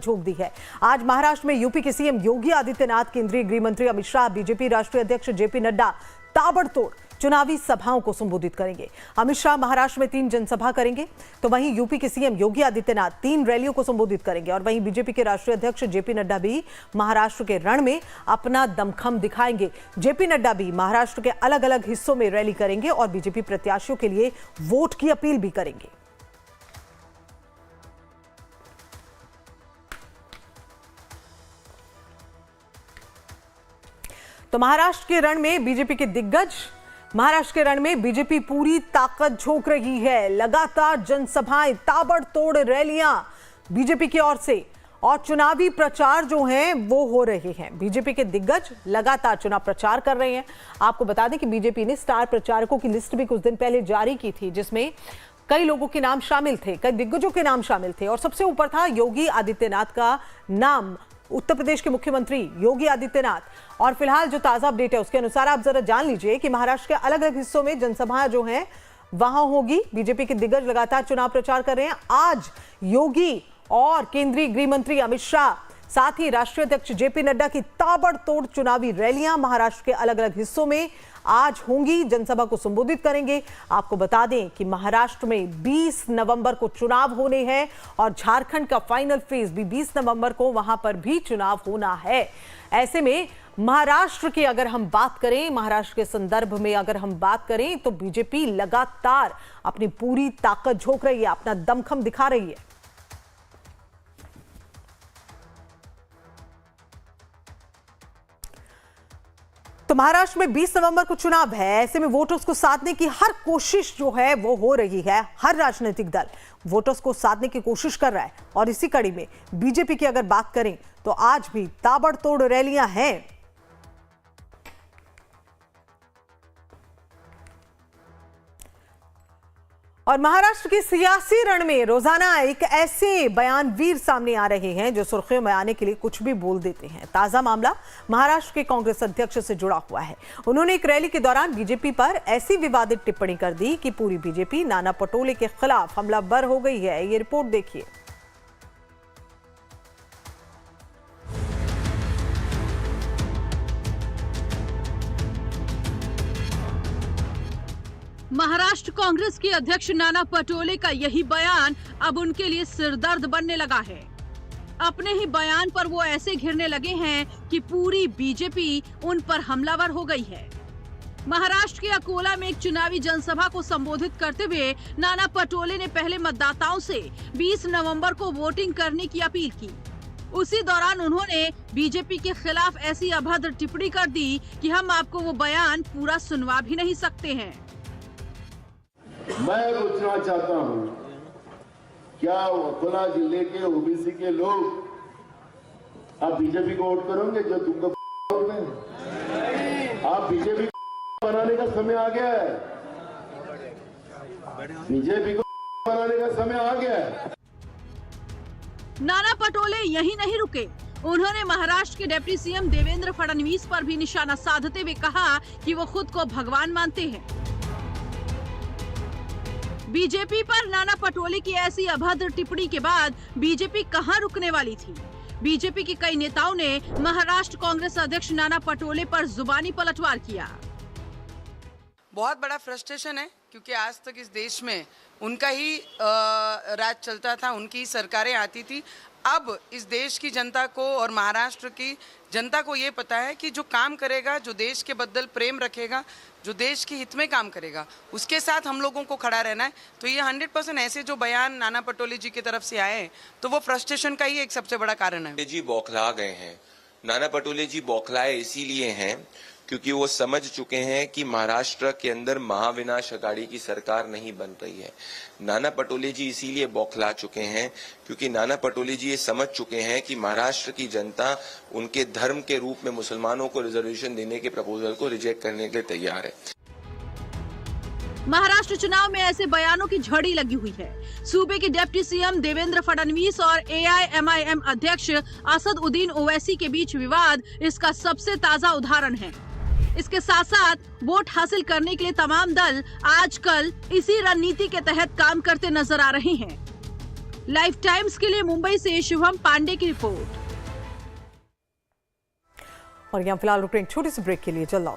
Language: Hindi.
झोंक दी है। आज महाराष्ट्र में यूपी के सीएम योगी आदित्यनाथ, केंद्रीय गृह मंत्री अमित शाह, बीजेपी राष्ट्रीय अध्यक्ष जेपी नड्डा ताबड़तोड़ चुनावी सभाओं को संबोधित करेंगे। अमित शाह महाराष्ट्र में 3 जनसभा करेंगे, तो वहीं यूपी के सीएम योगी आदित्यनाथ 3 रैलियों को संबोधित करेंगे और वहीं बीजेपी के राष्ट्रीय अध्यक्ष जेपी नड्डा भी महाराष्ट्र के रण में अपना दमखम दिखाएंगे। जेपी नड्डा भी महाराष्ट्र के अलग अलग हिस्सों में रैली करेंगे और बीजेपी प्रत्याशियों के लिए वोट की अपील भी करेंगे। तो महाराष्ट्र के रण में बीजेपी के दिग्गज, महाराष्ट्र के रण में बीजेपी पूरी ताकत झोंक रही है। लगातार जनसभाएं, ताबड़तोड़ रैलियां बीजेपी की ओर से और चुनावी प्रचार जो हैं वो हो रहे हैं। बीजेपी के दिग्गज लगातार चुनाव प्रचार कर रहे हैं। आपको बता दें कि बीजेपी ने स्टार प्रचारकों की लिस्ट भी कुछ दिन पहले जारी की थी, जिसमें कई लोगों के नाम शामिल थे, कई दिग्गजों के नाम शामिल थे और सबसे ऊपर था योगी आदित्यनाथ का नाम। उत्तर प्रदेश के मुख्यमंत्री योगी आदित्यनाथ। और फिलहाल जो ताजा अपडेट है उसके अनुसार आप जरा जान लीजिए कि महाराष्ट्र के अलग अलग हिस्सों में जनसभाएं जो हैं वहां होगी। बीजेपी के दिग्गज लगातार चुनाव प्रचार कर रहे हैं। आज योगी और केंद्रीय गृह मंत्री अमित शाह, साथ ही राष्ट्रीय अध्यक्ष जेपी नड्डा की ताबड़तोड़ चुनावी रैलियां महाराष्ट्र के अलग अलग हिस्सों में आज होंगी, जनसभा को संबोधित करेंगे। आपको बता दें कि महाराष्ट्र में 20 नवंबर को चुनाव होने हैं और झारखंड का फाइनल फेज भी 20 नवंबर को, वहां पर भी चुनाव होना है। ऐसे में महाराष्ट्र की अगर हम बात करें, महाराष्ट्र के संदर्भ में अगर हम बात करें तो बीजेपी लगातार अपनी पूरी ताकत झोंक रही है, अपना दमखम दिखा रही है। तो महाराष्ट्र में 20 नवंबर को चुनाव है। ऐसे में वोटर्स को साधने की हर कोशिश जो है वो हो रही है। हर राजनीतिक दल वोटर्स को साधने की कोशिश कर रहा है और इसी कड़ी में बीजेपी की अगर बात करें तो आज भी ताबड़तोड़ रैलियां हैं। और महाराष्ट्र के सियासी रण में रोजाना एक ऐसे बयानवीर सामने आ रहे हैं जो सुर्खियों में आने के लिए कुछ भी बोल देते हैं। ताजा मामला महाराष्ट्र के कांग्रेस अध्यक्ष से जुड़ा हुआ है। उन्होंने एक रैली के दौरान बीजेपी पर ऐसी विवादित टिप्पणी कर दी कि पूरी बीजेपी नाना पटोले के खिलाफ हमलावर हो गई है। ये रिपोर्ट देखिए। महाराष्ट्र कांग्रेस के अध्यक्ष नाना पटोले का यही बयान अब उनके लिए सिरदर्द बनने लगा है। अपने ही बयान पर वो ऐसे घिरने लगे हैं कि पूरी बीजेपी उन पर हमलावर हो गई है। महाराष्ट्र के अकोला में एक चुनावी जनसभा को संबोधित करते हुए नाना पटोले ने पहले मतदाताओं से 20 नवंबर को वोटिंग करने की अपील की। उसी दौरान उन्होंने बीजेपी के खिलाफ ऐसी अभद्र टिप्पणी कर दी कि हम आपको वो बयान पूरा सुनवा भी नहीं सकते हैं। मैं पूछना चाहता हूं, क्या अकोला जिले के ओबीसी के लोग आप बीजेपी को वोट करोगे जो तुमको वोट दें? आप बीजेपी बनाने का समय आ गया है। बीजेपी को बनाने का समय आ गया है। नाना पटोले यही नहीं रुके। उन्होंने महाराष्ट्र के डिप्टी सीएम देवेंद्र फडणवीस पर भी निशाना साधते हुए कहा कि वो खुद को भगवान मानते हैं। बीजेपी पर नाना पटोले की ऐसी अभद्र टिप्पणी के बाद बीजेपी कहां रुकने वाली थी। बीजेपी के कई नेताओं ने महाराष्ट्र कांग्रेस अध्यक्ष नाना पटोले पर जुबानी पलटवार किया। बहुत बड़ा फ्रस्ट्रेशन है क्योंकि आज तक इस देश में उनका ही राज चलता था, उनकी सरकारें आती थी। अब इस देश की जनता को और महाराष्ट्र की जनता को ये पता है कि जो काम करेगा, जो देश के बदल प्रेम रखेगा, जो देश के हित में काम करेगा, उसके साथ हम लोगों को खड़ा रहना है। तो ये 100% ऐसे जो बयान नाना पटोले जी की तरफ से आए हैं तो वो फ्रस्ट्रेशन का ही एक सबसे बड़ा कारण है। जी बौखला गए हैं। नाना पटोले जी बौखलाए इसीलिए हैं क्योंकि वो समझ चुके हैं कि महाराष्ट्र के अंदर महाविनाश अघाड़ी की सरकार नहीं बन रही है। नाना पटोले जी इसीलिए बौखला चुके हैं क्योंकि नाना पटोले जी ये समझ चुके हैं कि महाराष्ट्र की जनता उनके धर्म के रूप में मुसलमानों को रिजर्वेशन देने के प्रपोजल को रिजेक्ट करने के लिए तैयार है। महाराष्ट्र चुनाव में ऐसे बयानों की झड़ी लगी हुई है। सूबे के डिप्टी सीएम देवेंद्र फडणवीस और AIMIM अध्यक्ष असदुद्दीन ओवैसी के बीच विवाद इसका सबसे ताजा उदाहरण है। इसके साथ साथ वोट हासिल करने के लिए तमाम दल आजकल इसी रणनीति के तहत काम करते नजर आ रहे हैं। लाइफ टाइम्स के लिए मुंबई से शुभम पांडे की रिपोर्ट। और यहाँ फिलहाल रुक रहे हैं एक छोटी सी ब्रेक के लिए, जल्द